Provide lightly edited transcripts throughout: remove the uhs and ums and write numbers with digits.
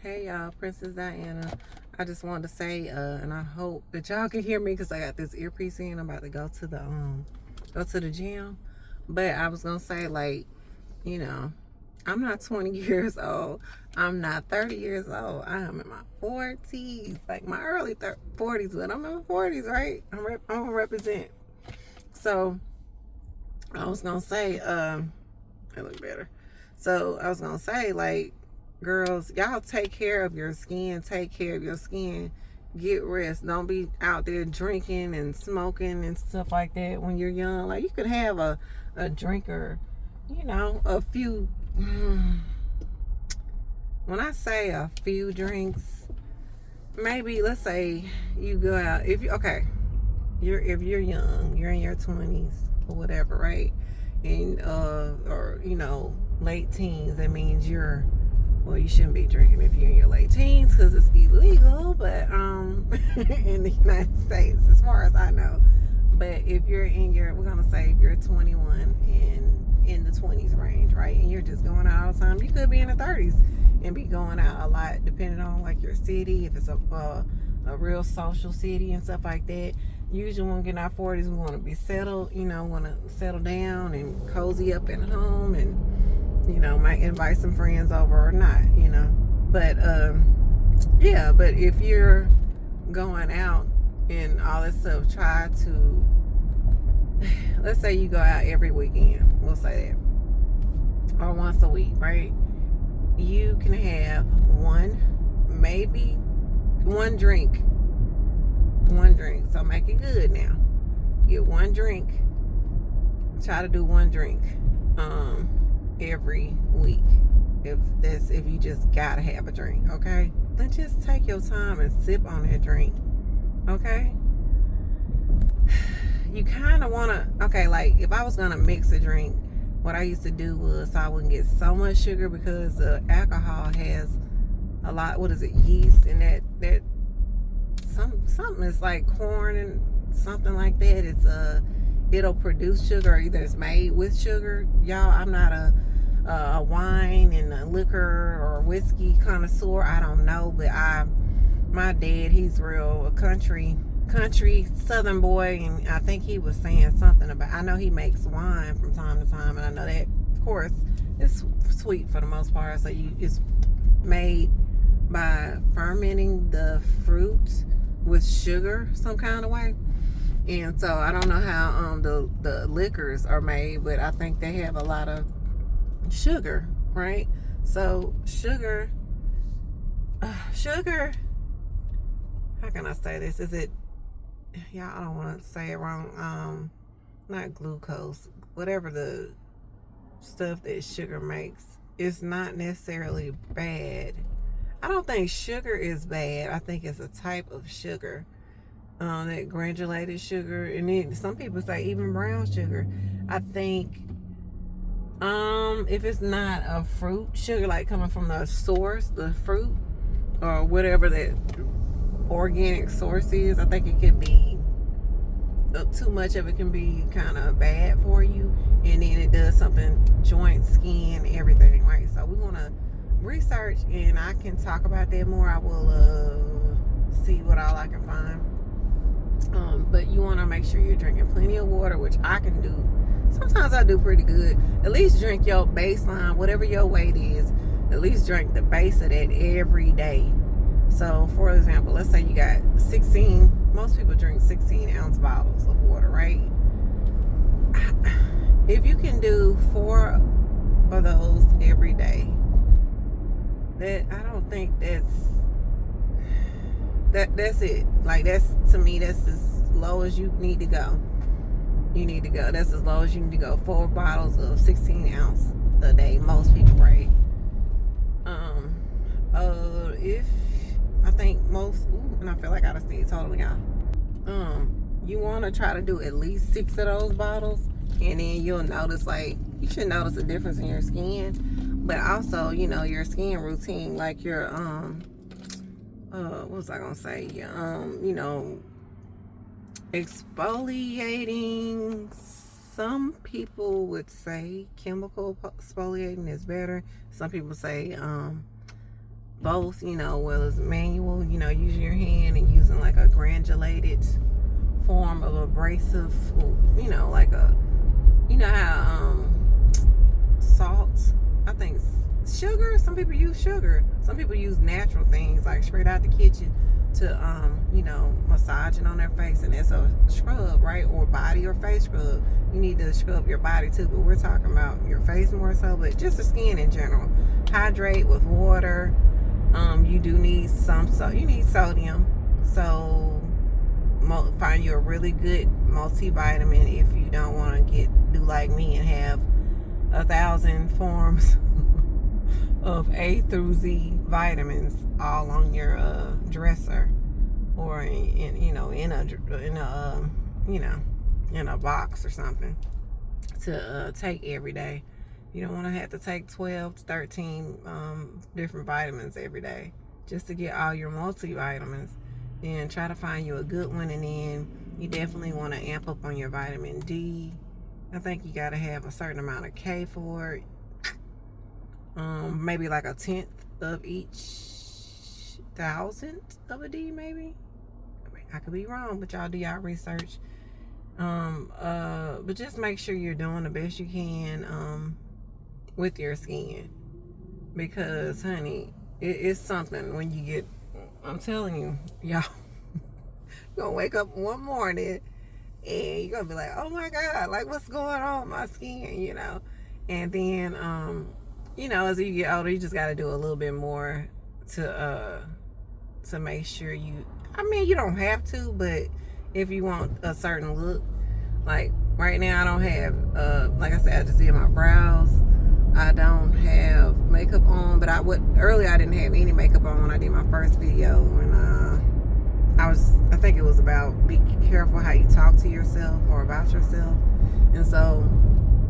Hey y'all, Princess Diana. I just wanted to say, and I hope that y'all can hear me because I got this earpiece in. I'm about to go to the gym. But I was gonna say, like, you know, I'm not 20 years old. I'm not 30 years old. I am in my 40s, like my early 40s, but I'm in my 40s, right? I'm gonna represent. So I was gonna say, I look better. So I was gonna say, like, girls, y'all take care of your skin. Take care of your skin. Get rest. Don't be out there drinking and smoking and stuff like that when you're young. Like, you could have a drinker, a few. When I say a few drinks, maybe let's say you go out. If you're young, you're in your 20s or whatever, right? And or late teens. That means you shouldn't be drinking if you're in your late teens because it's illegal. But in the United States, as far as I know. But if you're we're gonna say if you're 21 and in the 20s range, right, and you're just going out all the time, you could be in the 30s and be going out a lot, depending on like your city. If it's a real social city and stuff like that. Usually when we get in our 40s, we want to be settled, want to settle down and cozy up at home and, might invite some friends over or not. But, yeah, but if you're going out and all this stuff, try to, let's say you go out every weekend, we'll say that, or once a week, right? You can have maybe one drink. So make it good now. Get one drink. Try to do one drink every week. If you just gotta have a drink, okay? Then just take your time and sip on that drink. Okay? You kinda wanna like if I was gonna mix a drink, what I used to do was so I wouldn't get so much sugar because alcohol has a lot, what is it, yeast, and that something is like corn and something like that. It's it'll produce sugar, or either it's made with sugar. Y'all, I'm not a wine and a liquor or whiskey connoisseur. I don't know, but my dad, he's real a country southern boy, and I think he was saying something about, I know he makes wine from time to time, and I know that of course it's sweet for the most part. So it's made by fermenting the fruit with sugar some kind of way. And so I don't know how the liquors are made, but I think they have a lot of sugar, right? So sugar, how can I say this? Is it, yeah, I don't want to say it wrong. Not glucose, whatever the stuff that sugar makes. It's not necessarily bad. I don't think sugar is bad. I think it's a type of sugar, that granulated sugar, and then some people say even brown sugar. I think, if it's not a fruit sugar, like coming from the source, the fruit, or whatever that organic source is, I think it can be, too much of it can be kind of bad for you, and then it does something, joint, skin, everything, right? So we want to research, and I can talk about that more. I will see what all I can find. But you want to make sure you're drinking plenty of water, which I can do. Sometimes I do pretty good. At least drink your baseline, whatever your weight is. At least drink the base of that every day. So, for example, let's say you got 16. Most people drink 16-ounce bottles of water, right? If you can do 4 of those every day, I don't think that's it. Like, to me, that's as low as you need to go. That's as low as you need to go. 4 bottles of 16-ounce a day. Most people, right? If I think most, and I feel like I just need totally out. You want to try to do at least 6 of those bottles, and then you'll notice, like, you should notice a difference in your skin, but also, your skin routine, like your what was I gonna say? Exfoliating. Some people would say chemical exfoliating is better. Some people say both, well as manual, using your hand and using like a granulated form of abrasive, like how salt, I think sugar, some people use sugar, some people use natural things like straight out the kitchen to massaging on their face, and it's a scrub, right? Or body or face scrub. You need to scrub your body too, but we're talking about your face more so, but just the skin in general. Hydrate with water. You do need you need sodium, so find you a really good multivitamin if you don't want to do like me and have 1,000 forms of A through Z vitamins all on your dresser, or in a box or something to take every day. You don't want to have to take 12 to 13 different vitamins every day just to get all your multivitamins. And try to find you a good one, and then you definitely want to amp up on your vitamin D. I think you got to have a certain amount of K for it. Maybe like 1/10 of each 1,000 of a D, maybe. I could be wrong, but y'all do y'all research. But just make sure you're doing the best you can with your skin, because honey, it's something when you get, I'm telling you, y'all, you're gonna wake up one morning and you're gonna be like, oh my God, like what's going on with my skin, and then as you get older, you just got to do a little bit more to make sure you don't have to, but if you want a certain look, like right now I don't have like I said, I just did my brows. I don't have makeup on, but earlier I didn't have any makeup on when I did my first video, and I think it was about be careful how you talk to yourself or about yourself. And so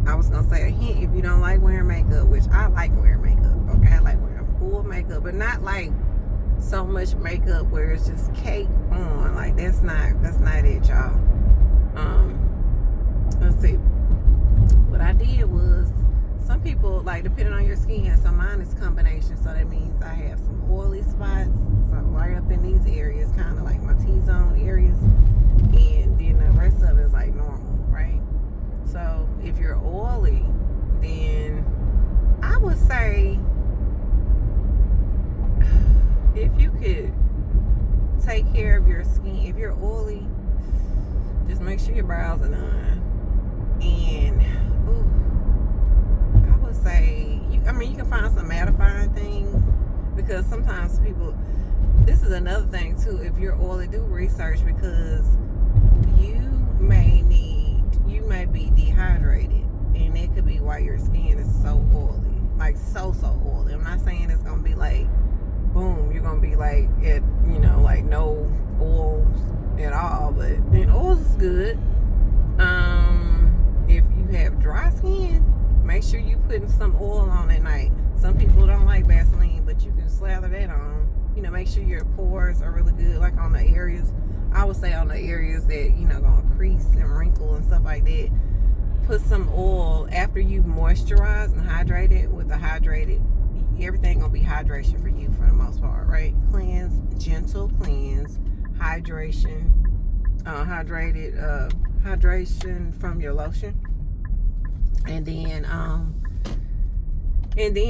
I was gonna say a hint, if you don't like wearing makeup, which I like wearing makeup, okay, I like wearing full makeup, but not like so much makeup where it's just cake on. Like that's not it, y'all. Let's see. What I did was, some people, like, depending on your skin, so mine is combination, so that means I have some oily spots, so right up in these areas, kind of like my T-zone areas, and then the rest of it is like normal, right? So if you're oily, then I would say if you could take care of your skin, if you're oily, just make sure your brows are done. And I would say you can find some mattifying things, because sometimes people, this is another thing too, if you're oily, do research, because you may be dehydrated, and it could be why your skin is so oily, like so oily. I'm not saying it's gonna be like boom, you're gonna be like at like no oil at all, but oils is good. If you have dry skin, make sure you putting some oil on at night. Some people don't like Vaseline, but you can slather that on. Make sure your pores are really good, like on the areas, I would say on the areas that gonna crease and wrinkle and stuff like that. Put some oil after you've moisturized and hydrated with everything gonna be hydration for you for the most part, right? Cleanse, gentle cleanse, hydration, hydration from your lotion, and then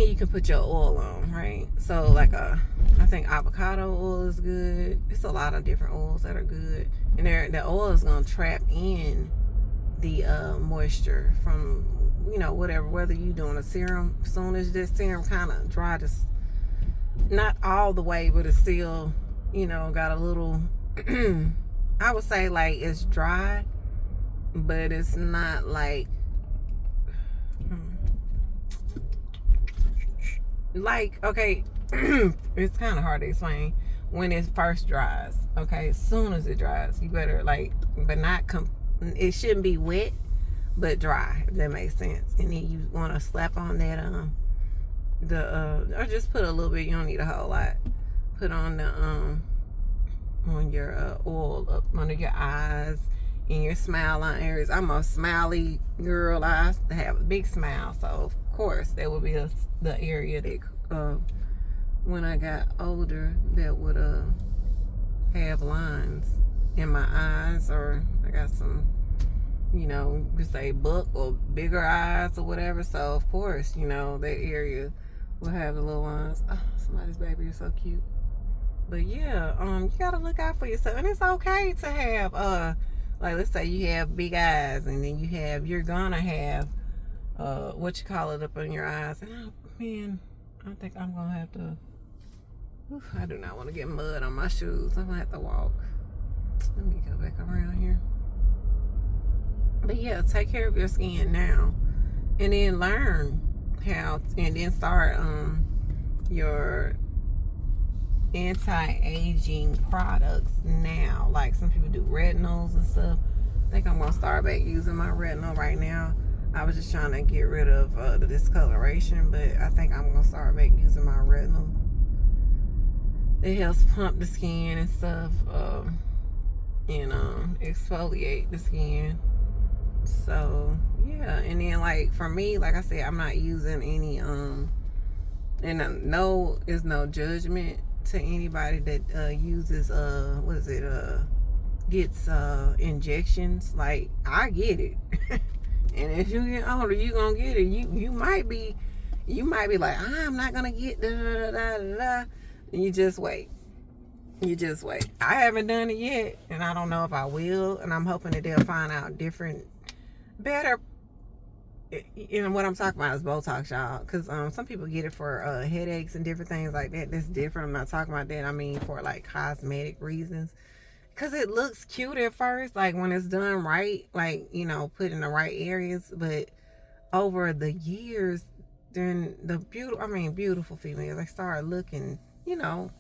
you can put your oil on, right? So like I think avocado oil is good. It's a lot of different oils that are good, and the oil is gonna trap in the moisture from whether you doing a serum. As soon as this serum kind of dry, just not all the way, but it's still got a little I would say like it's dry, but it's not like okay, it's kind of hard to explain when it first dries. Okay, as soon as it dries, you better but not it shouldn't be wet, but dry, if that makes sense. And then you want to slap on that or just put a little bit, you don't need a whole lot. Put on the on your oil up under your eyes and your smile line areas. I'm a smiley girl. I have a big smile, so of course that would be the area that when I got older that would have lines in my eyes, or I got some, you know, you could say buck or bigger eyes or whatever. So of course, you know, that area will have the little lines. Oh, somebody's baby is so cute. But yeah, you gotta look out for yourself, and it's okay to have like, let's say you have big eyes, and then you're gonna have what you call it up in your eyes. And man, I think I'm gonna have to. I do not want to get mud on my shoes. I'm gonna have to walk. Let me go back around here. But yeah, take care of your skin now, and then learn how, and then start your anti-aging products now. Like some people do retinols and stuff. I think I'm gonna start back using my retinol right now. I was just trying to get rid of the discoloration, but I think I'm gonna start back using my retinol. It helps pump the skin and stuff, and exfoliate the skin. So yeah, and then like for me, like I said, I'm not using any and no, is no judgment to anybody that uses gets injections. Like, I get it. And if you get older, you gonna get it. You might be like, I'm not gonna get da da da da da. You just wait. I haven't done it yet, and I don't know if I will, and I'm hoping that they'll find out better. You know what I'm talking about is Botox, y'all, because some people get it for headaches and different things like that. That's different. I'm not talking about that. I mean for like cosmetic reasons, because it looks cute at first, like when it's done right, like, you know, put in the right areas. But over the years, then the beautiful females, they start looking, you know.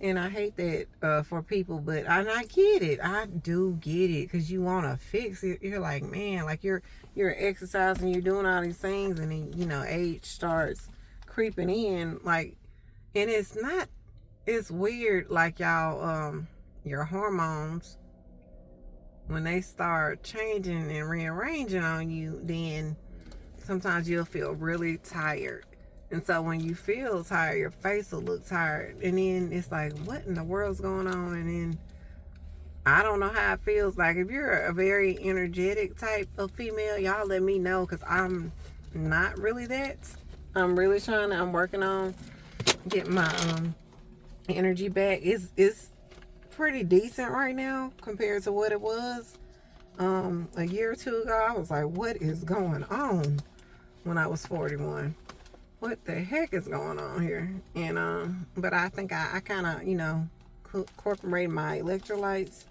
And I hate that for people, but I get it. I do get it, because you want to fix it. You're like, man, like you're exercising, you're doing all these things, and then, you know, age starts creeping in. Like, and it's weird, like y'all, your hormones, when they start changing and rearranging on you, then sometimes you'll feel really tired. And so when you feel tired, your face will look tired. And then it's like, what in the world's going on? And then I don't know how it feels. Like, if you're a very energetic type of female, y'all let me know, because I'm not really that. I'm working on getting my energy back. It's pretty decent right now compared to what it was a year or two ago. I was like, what is going on when I was 41? What the heck is going on here? And but I think I kind of, you know, incorporated my electrolytes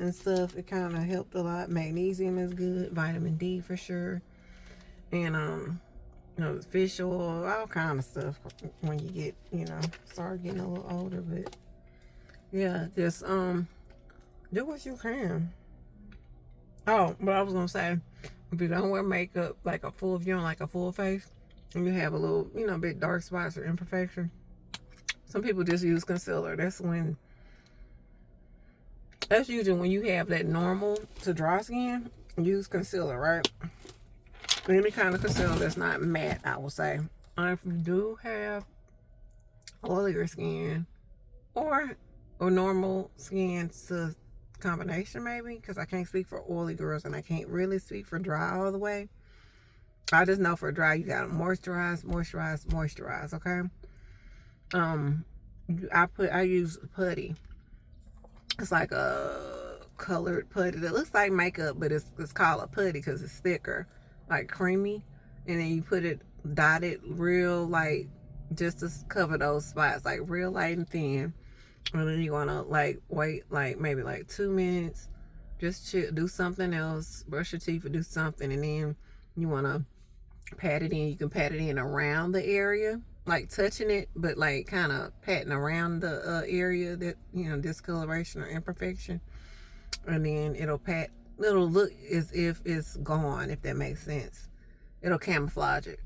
and stuff. It kind of helped a lot. Magnesium is good, vitamin D for sure, and you know, fish oil, all kind of stuff when you get, you know, start getting a little older. But yeah, just do what you can. Oh, but I was gonna say, if you don't wear makeup, like if you don't like a full face, and you have a little, you know, bit dark spots or imperfection, some people just use concealer. That's usually when you have that normal to dry skin. Use concealer, right? Any kind of concealer that's not matte, I will say. If you do have oilier skin or normal skin to combination, maybe, because I can't speak for oily girls and I can't really speak for dry all the way. I just know for dry, you gotta moisturize, okay? I use putty. It's like a colored putty that looks like makeup, but it's called a putty because it's thicker, like creamy. And then you put it dotted real light, just to cover those spots, like real light and thin. And then you wanna like wait like maybe like 2 minutes, just chill, do something else, brush your teeth or do something, and then you wanna pat it in. You can pat it in around the area, like touching it, but like kind of patting around the area that, you know, discoloration or imperfection. And then it'll look as if it's gone, if that makes sense. It'll camouflage it.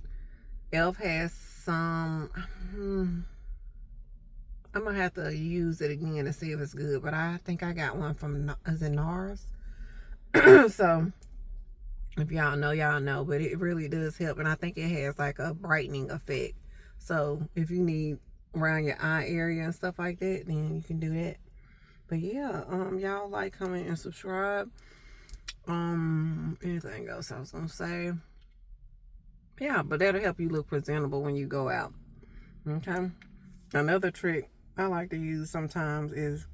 Elf has some, I'm gonna have to use it again to see if it's good, but I think I got one from NARS. So if y'all know, but it really does help, and I think it has like a brightening effect. So if you need around your eye area and stuff like that, then you can do that. But yeah, y'all like, comment, and subscribe. Anything else I was gonna say? Yeah, but that'll help you look presentable when you go out. Okay. Another trick I like to use sometimes is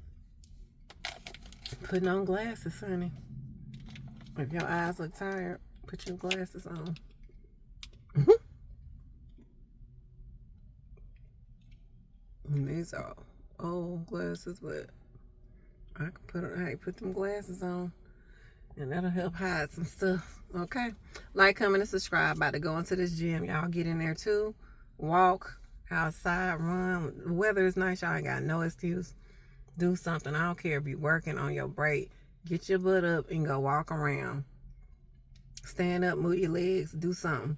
putting on glasses, honey. If your eyes look tired, put your glasses on. These are old glasses, but I can put them glasses on, and that'll help hide some stuff. Okay, like, comment, and subscribe. About to go into this gym. Y'all get in there too. Walk outside, run. The weather is nice. Y'all ain't got no excuse. Do something. I don't care if you're working on your break. Get your butt up and go walk around. Stand up, move your legs, do something.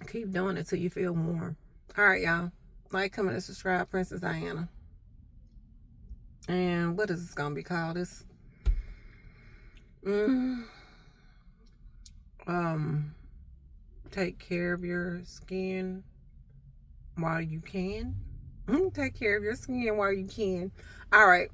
Keep doing it till you feel warm. All right, y'all. Like, comment, and subscribe. Princess Diana. And what is this gonna be called? This take care of your skin while you can. Take care of your skin while you can. All right.